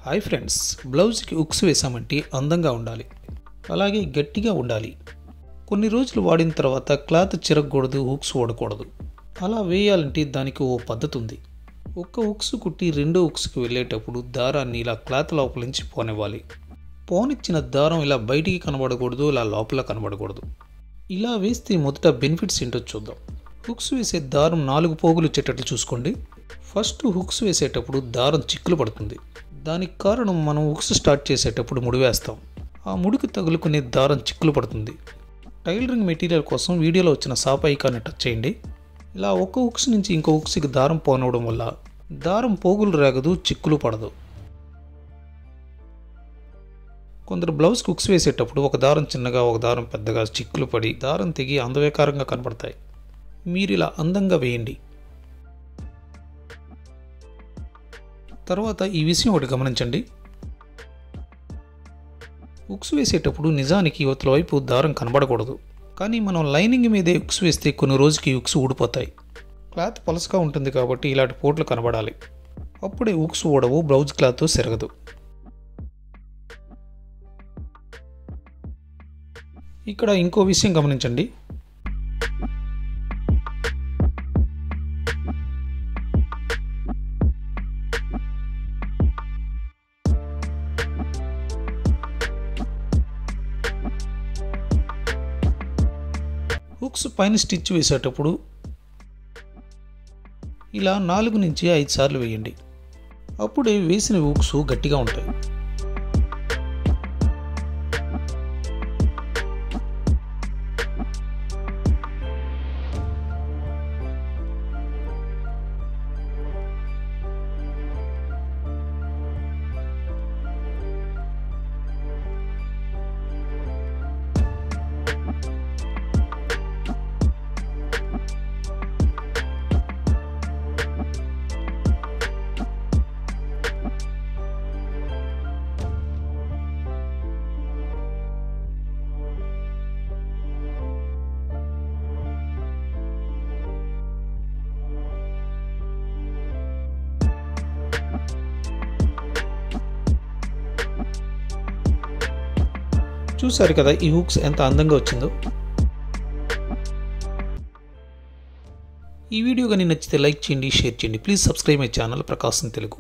Hi friends, బ్లౌజ్కి ఉక్స్ వేసామంటే అందంగా ఉండాలి, అలాగే గట్టిగా ఉండాలి. కొన్ని రోజులు వాడిన తర్వాత క్లాత్ చిరగకూడదు, హుక్స్ ఓడకూడదు. అలా వేయాలంటే దానికి ఓ పద్ధతి ఉంది. ఒక్క ఉక్స్ కుట్టి రెండో ఉక్స్కి వెళ్ళేటప్పుడు దారాన్ని ఇలా క్లాత్ లోపల నుంచి పోనివ్వాలి. పోనిచ్చిన దారం ఇలా బయటికి కనబడకూడదు, ఇలా లోపల కనబడకూడదు. ఇలా వేస్తే మొదట బెనిఫిట్స్ ఏంటో చూద్దాం. హుక్స్ వేసే దారం 4 పోగులు వచ్చేటట్లు చూసుకోండి. ఫస్ట్ హుక్స్ వేసేటప్పుడు దారం చిక్కులు పడుతుంది. దానికి కారణం మనం హుక్స్ స్టార్ట్ చేసేటప్పుడు ముడి వేస్తాం. ఆ ముడికి తగులుకునే దారం చిక్కులు పడుతుంది. టైలరింగ్ మెటీరియల్ కోసం వీడియోలో వచ్చిన సాప్ ఐకాన్ని టచ్ చేయండి. ఇలా ఒక హుక్స్ నుంచి ఇంకో హుక్స్కి దారం పోనవడం వల్ల దారం పోగులు రాగదు, చిక్కులు పడదు. కొందరు బ్లౌజ్కి హుక్స్ వేసేటప్పుడు ఒక దారం చిన్నగా, ఒక దారం పెద్దగా చిక్కులు పడి దారం తెగి అందవేకారంగా కనపడతాయి. మీరు ఇలా అందంగా వేయండి. తర్వాత ఈ విషయం ఒకటి గమనించండి. హుక్స్ వేసేటప్పుడు నిజానికి యువతల వైపు దారం కనబడకూడదు. కానీ మనం లైనింగ్ మీదే హుక్స్ వేస్తే కొన్ని రోజుకి హుక్స్ ఊడిపోతాయి. క్లాత్ పలసగా ఉంటుంది కాబట్టి ఇలాంటి పోట్లు కనబడాలి. అప్పుడే హుక్స్ ఊడవు, బ్లౌజ్ క్లాత్ సెరగదు. ఇక్కడ ఇంకో విషయం గమనించండి. హుక్స్ పైన స్టిచ్ వేసేటప్పుడు ఇలా 4 నుంచి 5 సార్లు వేయండి. అప్పుడే వేసిన హుక్స్ గట్టిగా ఉంటాయి. చూసారు కదా ఈ హుక్స్ ఎంత అందంగా వచ్చిందో. ఈ వీడియో కానీ నచ్చితే లైక్ చేయండి, షేర్ చేయండి. Please subscribe my channel Prakasam Telugu.